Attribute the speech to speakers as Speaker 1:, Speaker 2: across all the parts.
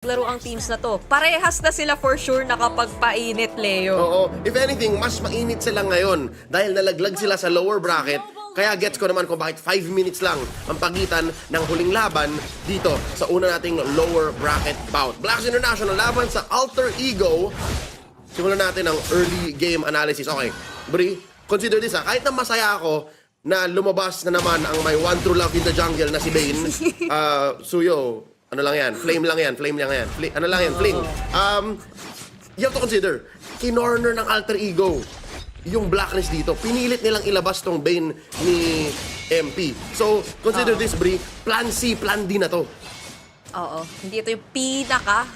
Speaker 1: maglaro ang teams na to. Parehas na sila for sure nakapagpainit, Leo.
Speaker 2: Oo. If anything, mas mainit sila ngayon dahil nalaglag sila sa lower bracket. Kaya gets ko naman kung bakit 5 minutes lang ang pagitan ng huling laban dito sa una nating lower bracket bout. Blacks International laban sa Alter Ego. Simulan natin ang early game analysis. Okay, Bri, consider this ha. Kahit na masaya ako na lumabas na naman ang may one true love in the jungle na si Bane. Suyo, ano lang yan? Flame lang yan. Fling. You have to consider, kinorner ng Alter Ego yung Blacklist dito. Pinilit nilang ilabas tong Bane ni MP. So, consider this, Bri. Plan C, plan D na to.
Speaker 1: Oo. Hindi ito yung pinaka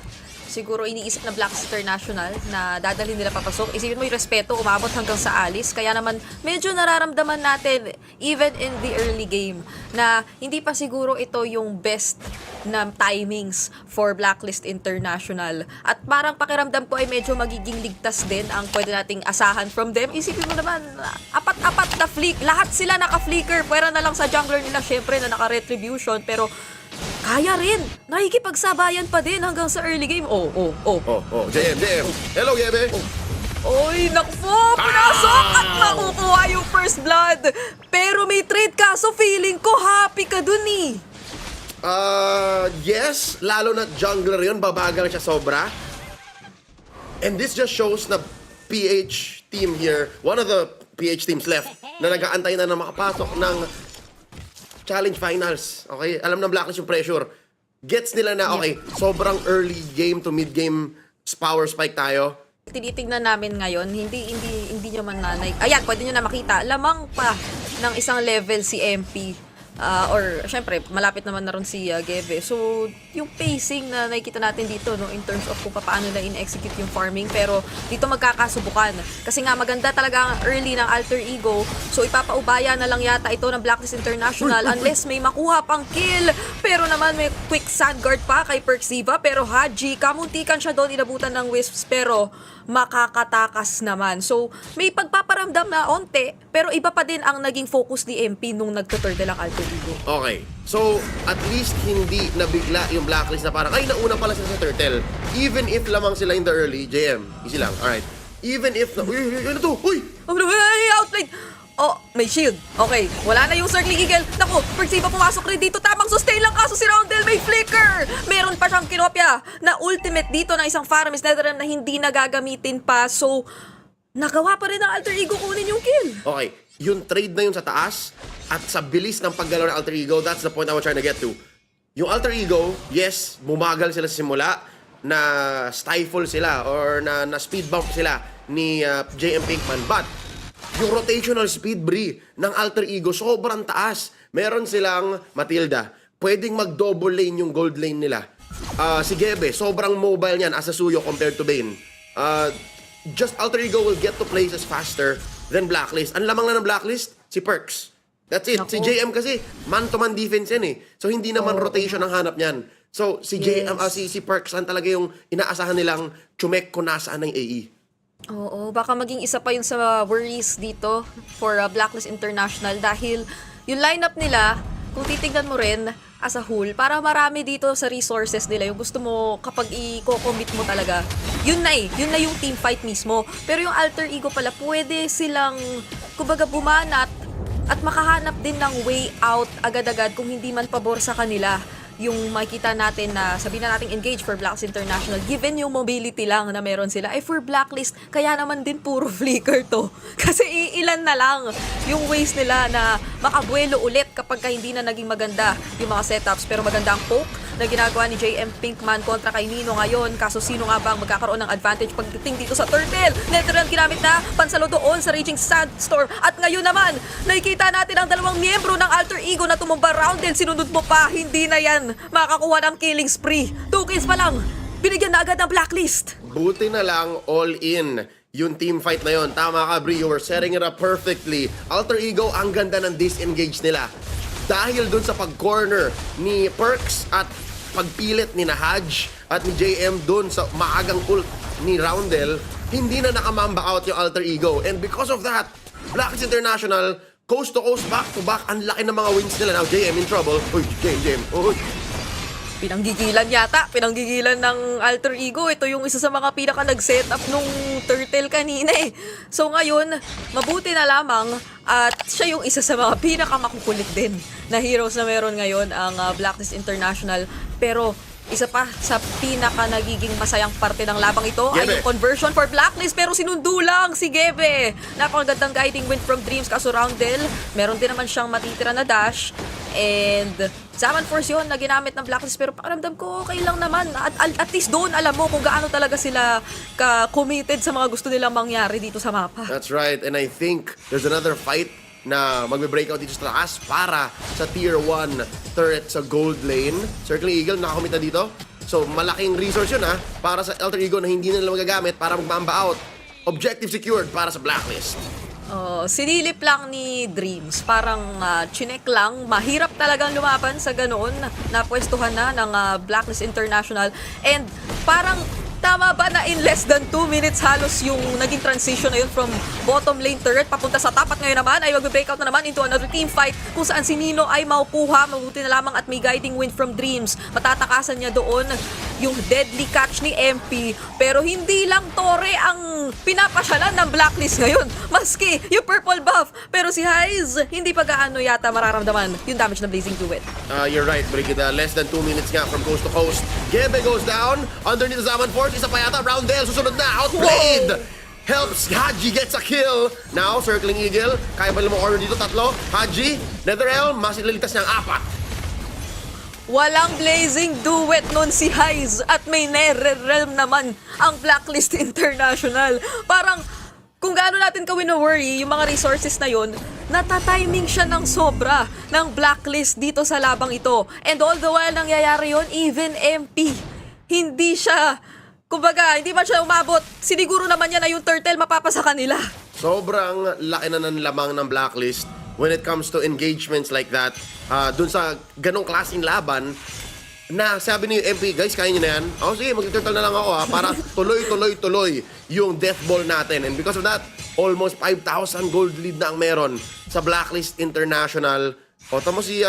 Speaker 1: siguro iniisip na Blacks International na dadalhin nila papasok. Isipin mo yung respeto, umabot hanggang sa alis. Kaya naman, medyo nararamdaman natin, even in the early game, na hindi pa siguro ito yung best na timings for Blacklist International. At parang pakiramdam ko ay medyo magiging ligtas din ang pwede nating asahan from them. Isipin mo naman, apat-apat na flick. Lahat sila naka-flicker. Pwera na lang sa jungler nila, syempre, na naka-retribution. Pero kaya rin. Nakikipagsabayan pa din hanggang sa early game.
Speaker 2: JM. Hello, Gebe.
Speaker 1: Oy, naku, pinasok at makukuha yung first blood. Pero may trade ka, so feeling ko happy ka dun eh.
Speaker 2: Yes, lalo na jungler yun, babagal siya sobra. And this just shows na PH team here, one of the PH teams left, na nag-aantay na makapasok ng challenge finals. Okay, alam ng Blacklist yung pressure. Gets nila na, okay, sobrang early game to mid game power spike tayo.
Speaker 1: Tinitignan namin ngayon, hindi nyo man nanay. Ayan, pwede nyo na makita. Lamang pa ng isang level si MP. Or, syempre, malapit naman na rin si Gebe. So, yung pacing na nakikita natin dito, no, in terms of kung paano nila in-execute yung farming, pero dito magkakasubukan. Kasi nga, maganda talaga ang early ng Alter Ego. So, ipapaubaya na lang yata ito ng Blacklist International unless may makuha pang kill. Pero naman, may quick sandguard pa kay Perxiva. Pero Haji, kamuntikan siya doon, inabutan ng Wisps. Pero, makakatakas naman. So, may pagpaparamdam na onte, pero iba pa din ang naging focus ni MP nung nagtuturtle ang Alter Ego.
Speaker 2: Okay, so at least hindi nabigla yung Blacklist na parang, ay, nauna pala sila sa turtle. Even if lamang sila in the early, JM, easy lang, alright. Even if, ano to? Uy!
Speaker 1: Outplayed! Oh, may shield. Okay, wala na yung Circling Eagle. Naku, Perxiva pumasok rin dito. Tamang sustain lang kaso si Roundel may flicker. Meron pa siyang kinopya na ultimate dito ng isang Faramis Netherrealm na hindi nagagamitin pa. So, nagawa pa rin ng Alter Ego kunin yung kill.
Speaker 2: Okay, yung trade na yun sa taas at sa bilis ng paggalaw ng Alter Ego, that's the point I was trying to get to. Yung Alter Ego, yes, bumagal sila sa simula, na stifle sila or na speed bump sila ni JM Pinkman, but yung rotational speed, Bri, ng Alter Ego, sobrang taas. Meron silang Matilda. Pwedeng mag-double lane yung gold lane nila. Si Gebe, sobrang mobile niyan as a Suyo compared to Bane. Just Alter Ego will get to places faster than Blacklist. Ang lamang na ng Blacklist, si Perks. That's it.
Speaker 1: Naku.
Speaker 2: Si JM kasi, man-to-man defense yan eh. So, hindi naman rotation ang hanap niyan. So, si JM, si Perks, ang talaga yung inaasahan nilang chumek kung nasaan ng AE.
Speaker 1: Oo, baka maging isa pa yun sa worries dito for Blacklist International dahil yung lineup nila, kung titignan mo rin as a whole, para marami dito sa resources nila. Yung gusto mo kapag i-commit mo talaga, yun na yung team fight mismo. Pero yung Alter Ego pala, pwede silang, kumbaga, bumanat at makahanap din ng way out agad-agad kung hindi man pabor sa kanila yung makita natin na sabihin na natin engage for Blacklist International, given yung mobility lang na meron sila, ay for Blacklist, kaya naman din puro flicker to. Kasi iilan na lang yung ways nila na makabuelo ulit kapag hindi na naging maganda yung mga setups. Pero maganda ang poke na ginagawa ni JM Pinkman kontra kay Nino ngayon. Kaso sino nga ba ang magkakaroon ng advantage pagdating dito sa turtle? Netherrealm ginamit na pansalo doon sa Raging Sandstorm. At ngayon naman, nakikita natin ang dalawang miyembro ng Alter Ego na tumumba. Roundel, sinunod mo pa, hindi na yan makakuha ng killing spree. 2 kills pa lang, binigyan na agad ng Blacklist.
Speaker 2: Buti na lang all in yung team fight na yon. Tama ka, Bri, you were setting it up perfectly. Alter Ego, ang ganda ng disengage nila. Dahil dun sa pag-corner ni Perks at pagpilit ni Nahaj at ni JM dun sa maagang ult ni Roundel, hindi na nakamamba out yung Alter Ego. And because of that, Blacklist International, coast to coast, back to back, ang laki ng mga wins nila. Now, JM in trouble. Uy, JM. Uy.
Speaker 1: Pinanggigilan ng Alter Ego. Ito yung isa sa mga pinaka nag-setup nung turtle kanina eh. So ngayon, mabuti na lamang at siya yung isa sa mga pinaka makukulit din na heroes na meron ngayon ang Blacklist International. Pero isa pa sa pinaka nagiging masayang parte ng labang ito ay
Speaker 2: Gebe.
Speaker 1: yung conversion for Blacklist, pero sinundo lang si Gebe. Napakagandang guiding wind from Dreams, kaso Roundel, meron din naman siyang matitira na dash. And Zaman Force yun na ginamit ng Blacklist, pero pakiramdam ko okay lang naman. At least doon alam mo kung gaano talaga sila ka-committed sa mga gusto nilang mangyari dito sa mapa.
Speaker 2: That's right. And I think there's another fight na magbe-breakout dito sa taas para sa Tier 1 turret sa gold lane. Circling Eagle, nakakomita dito. So, malaking resource yun para sa Alter Ego na hindi na nila magagamit para magmamba out. Objective secured para sa Blacklist.
Speaker 1: Sinilip lang ni Dreams. Parang chinek lang. Mahirap talagang lumaban sa ganoon na pwestuhan na ng Blacklist International. And parang tama ba na in less than 2 minutes halos yung naging transition na yun from bottom lane turret papunta sa top, at ngayon naman ay magbe-breakout na naman into another team fight kung saan si Nino ay maukuha, mabuti na lamang at may guiding wind from Dreams. Matatakasan niya doon yung deadly catch ni MP, pero hindi lang Torre ang pinapasyalan ng Blacklist ngayon, maski yung purple buff. Pero si Heiz, hindi pa gaano yata mararamdaman yung damage ng Blazing Duet.
Speaker 2: You're right, Brigida. Less than 2 minutes nga from coast to coast. Gebe goes down. Underneath the Zaman Force, isa pa yata. Roundel, susunod na. Outplayed! Helps Haji gets a kill. Now, Circling Eagle. Kaya ba mo order dito? Tatlo. Haji, Netherrealm, mas ililigtas niyang 4.
Speaker 1: Walang Blazing Duet nun si Heiz at may Netherrealm naman ang Blacklist International. Parang kung gaano natin ka-worry yung mga resources na yun, natatiming siya ng sobra ng Blacklist dito sa labang ito. And all the while nangyayari yun, even MP, hindi siya, kumbaga, hindi man siya umabot. Siniguro naman niya na yung turtle mapapasa kanila.
Speaker 2: Sobrang laki na ng lamang ng Blacklist when it comes to engagements like that. Dun sa ganong klaseng laban, na sabi ni MP, guys, kaya nyo na yan? Sige, mag-turtle na lang ako para tuloy yung death ball natin. And because of that, almost 5,000 gold lead na ang meron sa Blacklist International. Tama si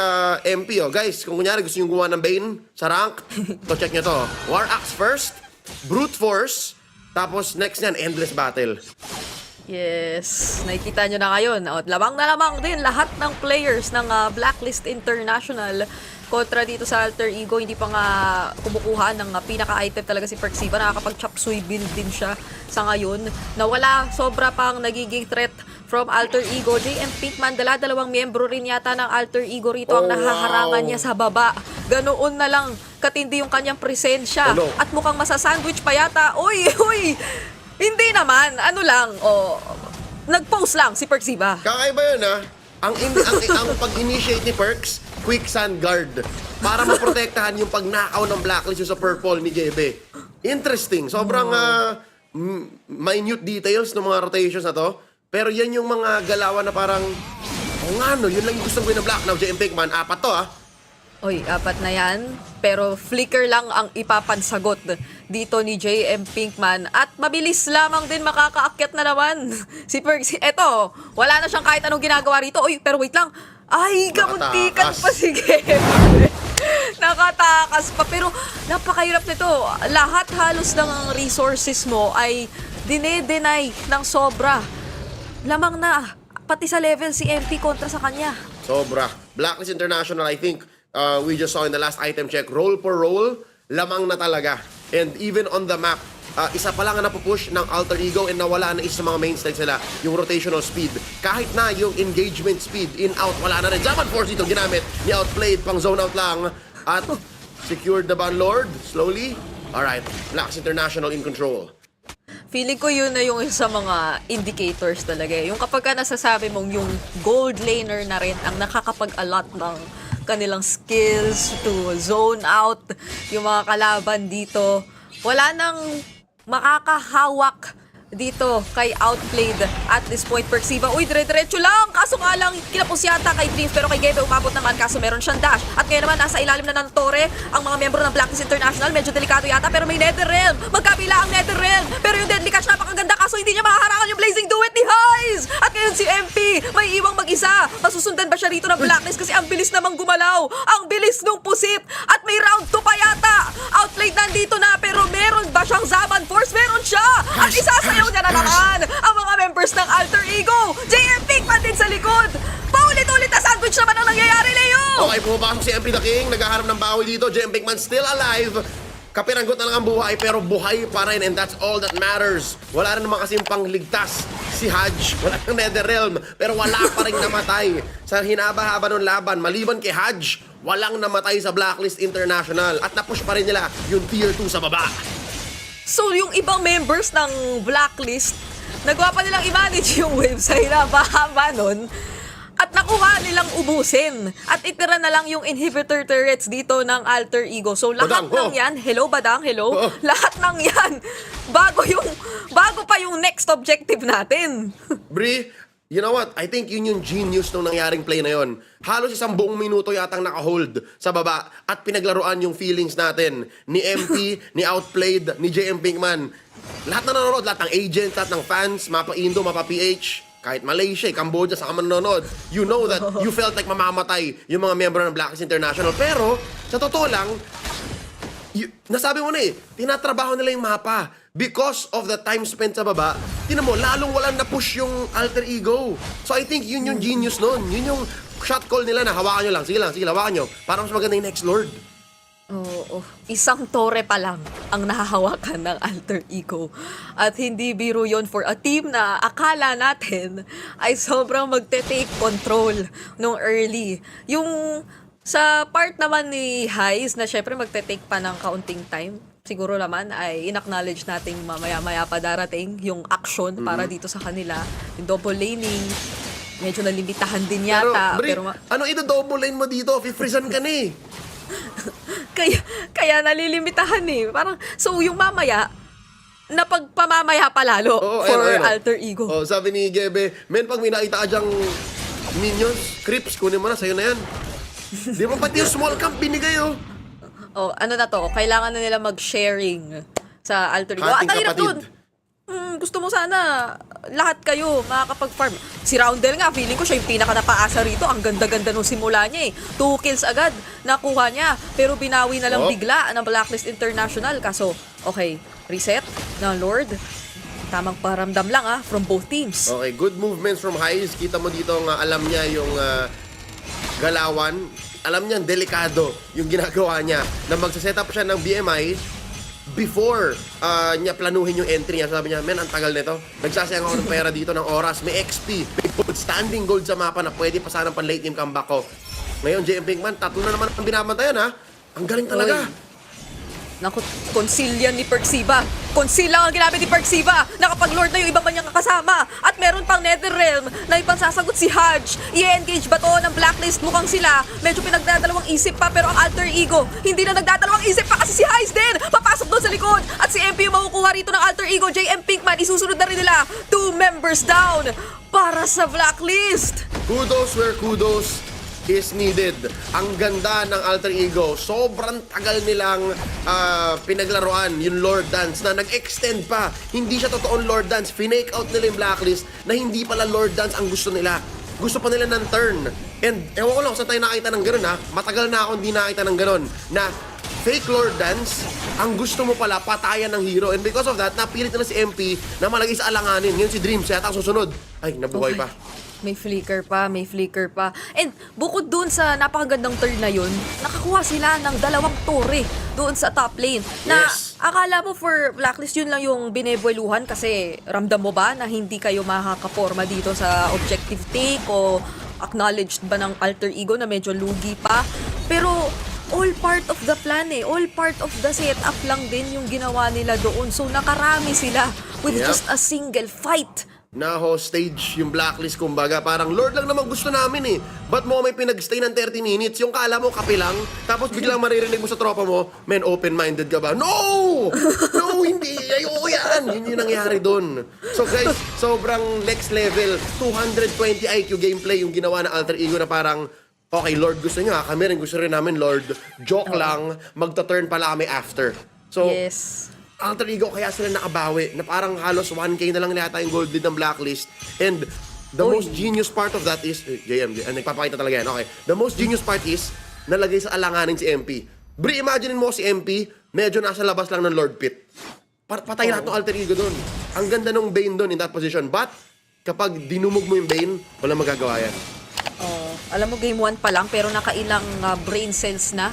Speaker 2: MP, guys, kung kunyari gusto nyo gumawa ng Bane sa rank, check nyo to. War Axe first, Brute Force, tapos next nyan, Endless Battle.
Speaker 1: Yes, nakikita nyo na ngayon. Lamang na lamang din lahat ng players ng Blacklist International kontra dito sa Alter Ego. Hindi pa nga kumukuha ng pinaka-item talaga si Perxiva. Nakakapag-chop suey build din siya sa ngayon. Nawala, sobra pang nagiging threat from Alter Ego. JM Pinkman, dalawang miyembro rin yata ng Alter Ego rito ang nahaharangan niya sa baba. Ganoon na lang katindi yung kanyang presensya. At mukhang masasandwich pa yata. Uy! Hindi naman. Ano lang, nag-post lang si Perxiva.
Speaker 2: Kakaiba yun, ang pag-initiate ni Perks, quick sand guard. Para maprotektahan yung pagnakaw ng Blacklist yung sa purple ni Gebe. Interesting. Sobrang minute details ng mga rotations na to. Pero yan yung mga galawan na parang, yun lang yung gusto ko ng Black. Now, JM Pinkman, 4 to,
Speaker 1: Oy, 4 na yan. Pero flicker lang ang ipapansagot dito ni JM Pinkman. At mabilis lamang din makakaakyat na naman si Perks. Eto, wala na siyang kahit anong ginagawa rito. Oy, pero wait lang. Ay, kamuntikan pa si Gebe. Nakatakas pa. Pero napakahirap nito. Lahat halos ng resources mo ay dinedenay ng sobra. Lamang na. Pati sa level si MP kontra sa kanya.
Speaker 2: Sobra. Blacklist International, I think, we just saw in the last item check, roll per roll, lamang na talaga. And even on the map, isa pa lang ang napupush ng Alter Ego and nawala na isa sa mga mainstays nila, yung rotational speed. Kahit na yung engagement speed, in-out, wala na rin. Zaman Force dito ginamit, ni outplayed, pang zone out lang. At secured the Banlord, slowly. Alright, Blacklist International in control.
Speaker 1: Feeling ko yun na yung isa sa mga indicators talaga. Yung kapag ka nasasabi mong yung gold laner na rin ang nakakapag-allot ng kanilang skills to zone out yung mga kalaban dito. Wala nang makakahawak dito kay Outplayed at this point. Perxiva, uy, dire-diretso lang. Kaso nga lang, kinapos yata kay Dreams, pero kay Gebe umabot naman, kaso meron siyang dash. At ngayon naman, nasa ilalim na ng Torre ang mga miyembro ng Blacklist International. Medyo delikado yata, pero may Netherrealm. Magkabila ang Netherrealm. Pero yung Deadly Catch napakaganda, kaso hindi niya mahaharangan yung Blazing Duet ni Heiz. At ngayon si MP, may iwang mag-isa. Masusundan ba siya rito ng Blacklist? Kasi ang bilis namang gumalaw. Ang bilis nung pusit. At may round 2 pa yata.
Speaker 2: pumapasok si MP The King, naghaharap ng bawi dito. JM Pinkman still alive. Kapiranggot na lang ang buhay, pero buhay pa rin, and that's all that matters. Wala rin naman kasing pangligtas si Haj. Wala ng Netherrealm, pero wala pa rin namatay. Sa hinaba-haba ng laban, maliban kay Haj, walang namatay sa Blacklist International. At napush pa rin nila yung Tier 2 sa baba.
Speaker 1: So, yung ibang members ng Blacklist, nagawa pa nilang i-manage yung wave sa hinaba-haba nun. At nakuha nilang ubusin. At itira na lang yung inhibitor turrets dito ng Alter Ego. So lahat
Speaker 2: Badang,
Speaker 1: ng yan, hello Badang, hello.
Speaker 2: Oo.
Speaker 1: Lahat ng yan, bago pa yung next objective natin.
Speaker 2: Bri, you know what? I think yun yung genius nung nangyaring play na yon. Halos isang buong minuto yatang naka-hold sa baba at pinaglaruan yung feelings natin ni MP, ni Outplayed, ni JM Pinkman. Lahat na nanonood, lahat ng agents, lahat ng fans, mapa Indo, mapa PH, kahit Malaysia, Cambodia, saka man nanonood, you know that you felt like mamamatay yung mga miyembro ng Blacklist International. Pero, sa totoo lang, nasabi mo na tinatrabaho nila yung mapa. Because of the time spent sa baba, tinan mo, lalong walang na-push yung Alter Ego. So I think yun yung genius nun. Yun yung shot call nila na hawakan nyo lang. Sige lang, hawakan nyo. Para mas maganda yung next Lord.
Speaker 1: Oo, isang tore pa lang ang nahahawakan ng Alter Ego. At hindi biro yon for a team na akala natin ay sobrang magte-take control nung early. Yung sa part naman ni Highs na syempre magte-take pa ng kaunting time, siguro naman ay in-acknowledge nating mamaya-maya pa darating yung action para dito sa kanila. Yung double laning, medyo nalimitahan din yata.
Speaker 2: Pero, ano ito-double lane mo dito? Fifreezan ka na eh.
Speaker 1: Kaya nalilimitahan eh. Parang, so yung mamaya, napagpamamaya pa lalo for Alter Ego.
Speaker 2: Oh, sabi ni Gebe, men, pag may nakita ka dyang minions, creeps, kunin mo na, sa'yo na yan. Di ba pati yung small camp binigay oh.
Speaker 1: Oh, ano na to? Kailangan na nila mag-sharing sa Alter Ego.
Speaker 2: Hating
Speaker 1: At ang hirap
Speaker 2: kapatid.
Speaker 1: dun. Gusto mo sana lahat kayo makakapag-farm. Si Roundel nga, feeling ko siya yung pinaka-napaasa rito. Ang ganda-ganda nung simula niya eh. 2 kills agad nakuha niya. Pero binawi na lang bigla ng Blacklist International. Kaso, okay, reset ng Lord. Tamang paramdam lang from both teams.
Speaker 2: Okay, good movements from Highs. Kita mo dito nga alam niya yung galawan. Alam niya, delikado yung ginagawa niya na magsaset up siya ng BMI before niya planuhin yung entry niya. Sabi niya, men, ang tagal nito. Nagsasayang ako ng pera dito, ng oras. May XP, may gold, standing gold sa mapa na pwede pa sana pang late game comeback ko. Ngayon, JM Pinkman, 3 na naman ang binabantayan ha. Ang galing talaga.
Speaker 1: Naku, conceal yan ni Perksiba. Conceal lang ang ginamit ni Perksiba. Nakapag-lord na yung ibang kanyang kasama. At meron pang Netherrealm na ipangsasagot si Haj. I-engage ba to ng Blacklist? Mukhang sila. Medyo pinagdadalawang isip pa, pero ang Alter Ego hindi na nagdadalawang isip pa kasi si Haj din papasok doon sa likod. At si MP yung makukuha rito ng Alter Ego. JM Pinkman, isusunod na rin nila. 2 members down para sa Blacklist.
Speaker 2: Kudos where kudos is needed. Ang ganda ng Alter Ego. Sobrang tagal nilang pinaglaruan yung Lord Dance na nag-extend pa. Hindi siya totoong Lord Dance. Finake out nila yung Blacklist na hindi pala Lord Dance ang gusto nila. Gusto pa nila ng turn. And ewan ko lang saan tayo nakita ng ganun ha. Matagal na ako hindi nakita ng ganun. Na fake Lord Dance, ang gusto mo pala patayan ng hero. And because of that, napilit na si MP na malagay sa alanganin. Ngayon si Dreams yata ang susunod. Ay, nabuhay pa.
Speaker 1: May flicker pa. And bukod dun sa napakagandang turn na yun, nakakuha sila ng 2 tore doon sa top lane. Na
Speaker 2: Yes.
Speaker 1: akala mo for Blacklist yun lang yung binebueluhan kasi ramdam mo ba na hindi kayo makakaporma dito sa objective take o acknowledged ba ng Alter Ego na medyo lugi pa? Pero all part of the plan all part of the setup lang din yung ginawa nila doon. So nakarami sila with
Speaker 2: Yep.
Speaker 1: just a single fight.
Speaker 2: Na hostage yung Blacklist, kumbaga. Parang, Lord lang naman gusto namin eh. Ba't mo may pinag-stay ng 30 minutes? Yung kala mo kape lang, tapos biglang maririnig mo sa tropa mo, men, open-minded ka ba? No! No, hindi! Ayoko yan! Yun yung nangyari dun. So guys, sobrang next level. 220 IQ gameplay yung ginawa ng Alter Ego na parang, okay, Lord gusto nyo kami rin gusto rin namin, Lord. Joke lang, magta-turn pala kami after. So,
Speaker 1: Yes.
Speaker 2: Alter Ego kaya sila nakabawi na parang halos 1K na lang yata yung gold lead ng Blacklist. And the most genius part of that is JM, nagpapakita talaga yan. Okay. The most genius part is nalagay sa alanganin si MP. Bri, imagine mo si MP medyo nasa labas lang ng Lord Pit. Patay lahat ng Alter Ego dun. Ang ganda nung Bane dun in that position. But kapag dinumog mo yung Bane, walang magagawa yan.
Speaker 1: alam mo, game 1 pa lang, pero nakailang brain cells na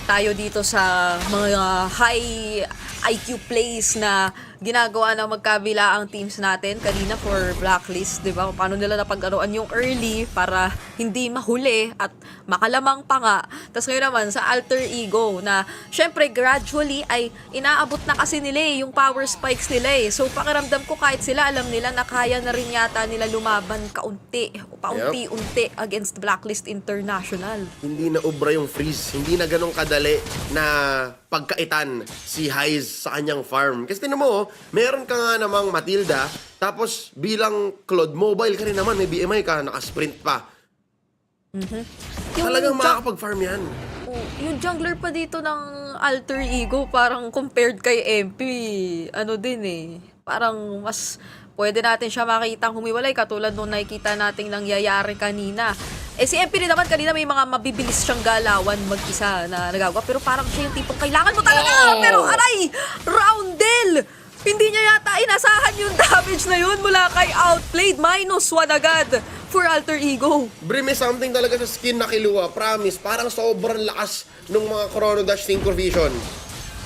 Speaker 1: tayo dito sa mga high IQ plays na ginagawa ng magkabila ang teams natin kanina for Blacklist, di ba? Paano nila napag-aruan yung early para hindi mahuli at makalamang pa nga. Tapos ngayon naman sa Alter Ego na syempre gradually ay inaabot na kasi nila yung power spikes nila So pakiramdam ko kahit sila alam nila na kaya na rin yata nila lumaban kaunti o paunti-unti against Blacklist International.
Speaker 2: Hindi na ubra yung freeze. Hindi na ganun kadali na pagkaitan si Highs sa kanyang farm. Kasi tinan mo, meron ka nga namang Matilda, tapos bilang Claude Mobile ka rin naman, may BMI ka, nakasprint pa. Talagang makakapag-farm yan.
Speaker 1: Yung jungler pa dito ng Alter Ego, parang compared kay MP, ano din parang mas pwede natin siya makitang humiwalay katulad nung nakikita nating nangyayari kanina. Si MP rin naman kanina may mga mabibilis siyang galawan mag-isa na nagagawa, pero parang siya yung tipong kailangan mo talaga. Pero aray, Roundel! Hindi niya yata inasahan yung damage na yun mula kay Outplayed. -1 agad for Alter Ego.
Speaker 2: Bre, may something talaga sa skin na Killua. Promise, parang sobrang lakas ng mga Chrono Dash Synchro Vision.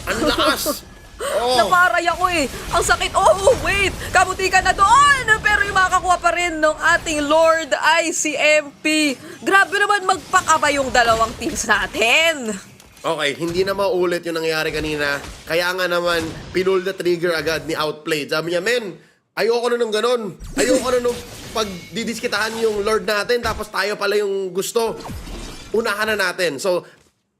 Speaker 2: Ang lakas!
Speaker 1: Naparay ako Ang sakit. Oh, wait! Kabuti ka na doon! Pero yung makakuha pa rin ng ating Lord ay si MP. Grabe naman magpakaba yung dalawang teams natin.
Speaker 2: Okay, hindi na maulit yung nangyari kanina. Kaya nga naman, pinull the trigger agad ni Outplayed. Sabi niya, men, ayoko na nung ganon. Ayoko na nung pagdidiskitahan yung Lord natin, tapos tayo pala yung gusto. Unahan na natin. So,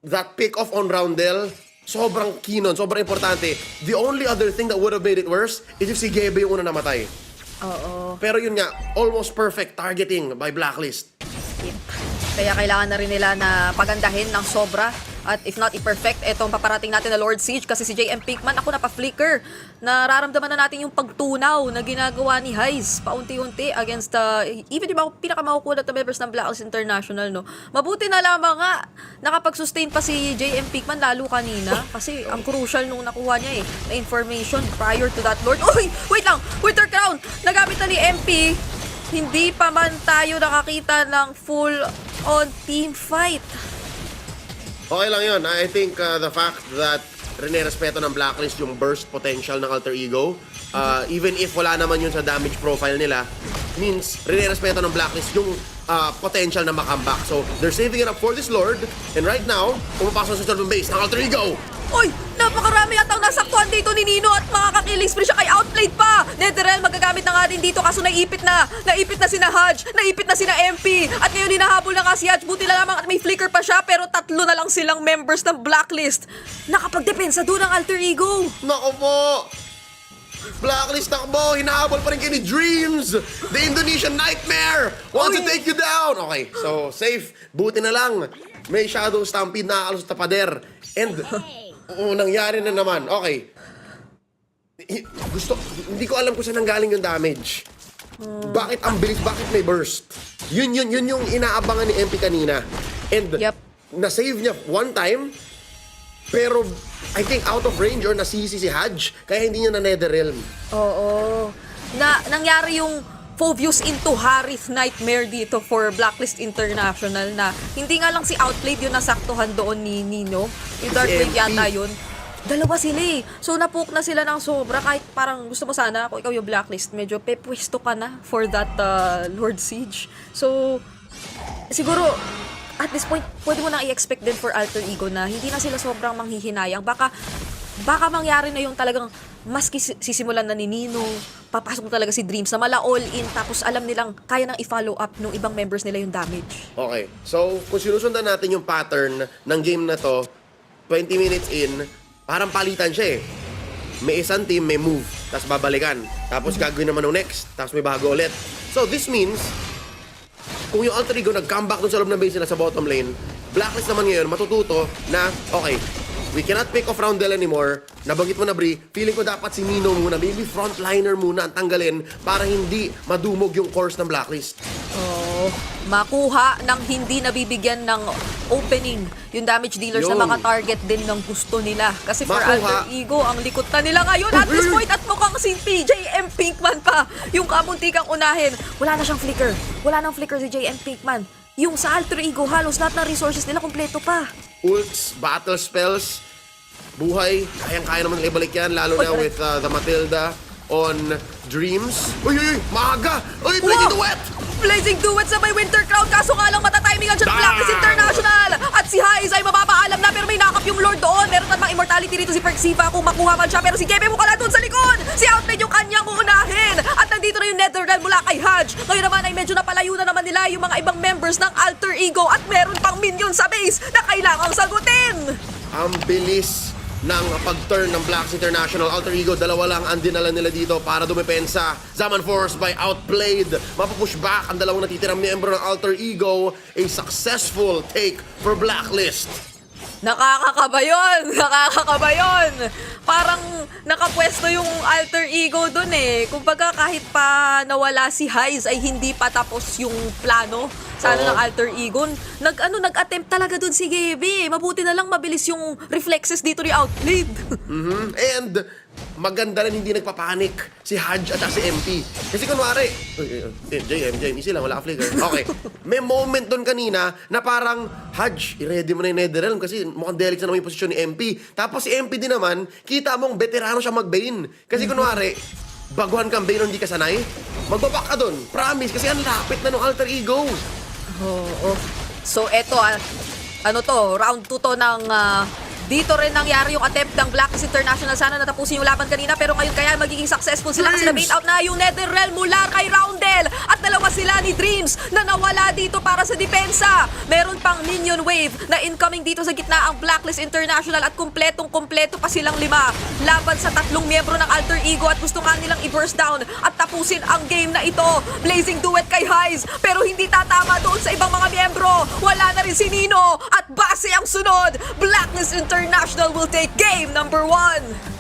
Speaker 2: that pick-off on Roundel, sobrang key nun, sobrang importante. The only other thing that would have made it worse is if si Gebe yung una namatay.
Speaker 1: Oo.
Speaker 2: Pero yun nga, almost perfect targeting by Blacklist.
Speaker 1: Kaya kailangan na rin nila na pagandahin ng sobra. At if not i-perfect, etong paparating natin na Lord Siege kasi si JM Pinkman, ako napa-flicker. Nararamdaman na natin yung pagtunaw na ginagawa ni Highs paunti-unti against even yung mga pinakamakukulat na members ng Blacklist International, no? Mabuti na lamang nga nakapag-sustain pa si JM Pinkman lalo kanina kasi ang crucial nung nakuha niya na information prior to that Lord. Uy! Wait lang! Winter Crown! Nagamit na ni MP. Hindi pa man tayo nakakita ng full-on team fight.
Speaker 2: Okay lang yun. I think the fact that rene-respeto ng Blacklist yung burst potential ng Alter Ego, even if wala naman yun sa damage profile nila, means rene-respeto ng Blacklist yung potential na makambak. So, they're saving it up for this Lord, and right now, pumapasok sa start ng base ng Alter Ego.
Speaker 1: Uy! Napakarami atang nasaktuhan dito ni Nino at makaka-killing spree siya kay Outplayed pa! Netherrealm magagamit na nga din dito kaso naipit na sina Hudge, naipit na sina MP at ngayon hinahabol na nga si Hudge. Buti na lamang at may flicker pa siya pero 3 na lang silang members ng Blacklist. Nakapagdepensa doon ang Alter Ego!
Speaker 2: Nako po! Blacklist takbo! Hinahabol pa rin kayo ni Dreams! The Indonesian Nightmare! Want to take you down! Okay, so safe. Buti na lang. May Shadow Stampede na akalos sa tapader. And nangyari na naman. Okay. Hindi ko alam kung saan nanggaling yung damage. Bakit ang bilis? Bakit may burst? Yun yung inaabangan ni MP kanina. And na-save niya one time, pero I think out of range or nasisi si Hudge, kaya hindi niya na Netherrealm.
Speaker 1: Oo. Nangyari yung Phoveus into Harith Nightmare dito for Blacklist International na hindi nga lang si Outplayed yung nasaktuhan doon ni Nino. Yung Dark Wave yata yun. Dalawa sila So napook na sila ng sobra kahit parang gusto mo sana kung ikaw yung Blacklist, medyo pepwesto ka na for that Lord Siege. So siguro at this point, pwede mo na i-expect din for Alter Ego na hindi na sila sobrang manghihinayang. Baka mangyari na yung talagang maski sisimulan na ni Nino, papasok na talaga si Dreams na mala all in tapos alam nilang kaya nang i-follow up ng ibang members nila yung damage.
Speaker 2: Okay. So, kung sinusundan natin yung pattern ng game na to, 20 minutes in, parang palitan siya May isang team, may move, tapos babalikan. Tapos gagawin naman ng next, tapos may bago ulit. So, this means, kung yung Alter Ego nag-comeback dun sa loob ng base nila sa bottom lane, Blacklist naman ngayon matututo na, okay, we cannot pick off Roundel anymore. Nabanggit mo na, Bri, feeling ko dapat si Nino muna, maybe frontliner muna ang tanggalin para hindi madumog yung course ng Blacklist.
Speaker 1: Makuha ng hindi nabibigyan ng opening yung damage dealers na maka-target din ng gusto nila. Kasi for Alter Ego, ang likot na nila ngayon at this point at mukhang si JM Pinkman pa yung kamuntikang unahin. Wala na siyang flicker. Wala nang flicker si JM Pinkman. yung sa Alter Ego, halos lahat ng resources nila kompleto pa.
Speaker 2: Ults, battle spells, buhay, kayang-kaya naman nila ibalik yan, lalo na with the Matilda on Dreams. Uy, uy, uy, maaga! Uy, Blazing Duet!
Speaker 1: Blazing Duet sa may Winter Crown, kaso nga lang matatimingan dyan Blacklist International. At si Haiz ay mapapaalam na, pero may nakap yung Lord doon. Meron namang immortality dito si Perxiva kung makuha man siya, pero si Gebe mo ka doon sa likod. Si Outlet yung kanyang uunahin. At nandito na yung Netherrealm mula kay Hajj. Ngayon naman ay medyo napalayo na naman nila yung mga ibang members ng Alter Ego at meron pang minion sa base na kailangang sagutin.
Speaker 2: Ang bilis ng pag-turn ng Blacks International. Alter Ego, dalawa lang ang dinala nila dito para dumepensa. Zaman Force by outplayed. Mapupush back ang dalawang natitirang miyembro ng Alter Ego. A successful take for Blacklist.
Speaker 1: Nakakakaba yun! Nakakakaba yun! Parang nakapwesto yung Alter Ego dun eh. Kumbaga kahit pa nawala si Haiz ay hindi pa tapos yung plano sa ano ng Alter Ego. Nag-attempt talaga dun si Gaby. Mabuti na lang mabilis yung reflexes dito ni Outplayed.
Speaker 2: And maganda rin hindi nagpapanik si Hajj at si MP. Kasi kunwari, MJ, easy lang, wala ka flicker. Okay, may moment doon kanina na parang, Hajj, i-ready mo na yung Netherrealm kasi mukhang delicate na naman yung posisyon ni MP. Tapos si MP din naman, kita mong veterano siya mag-Bane. Kasi kunwari, baguhan kang Bane hindi ka sanay, magbabak ka doon. Promise, kasi ang lapit na ng Alter Ego.
Speaker 1: Oo. So eto round 2 to ng dito rin nangyari yung attempt ng Blacklist International. Sana natapusin yung laban kanina, pero ngayon kaya magiging successful sila kasi na-bait out na yung Netherrealm mula kay Roundel. At dalawa sila ni Dreams na nawala dito para sa depensa. Meron pang minion wave na incoming dito sa gitna ang Blacklist International at kumpletong-kumpleto pa silang 5 laban sa 3 miyembro ng Alter Ego at gusto nga nilang i-burst down at tapusin ang game na ito. Blazing Duet kay Haiz, pero hindi tatama doon sa ibang mga miyembro. Wala na rin si Nino at base ang sunod. Blacklist International will take game number 1.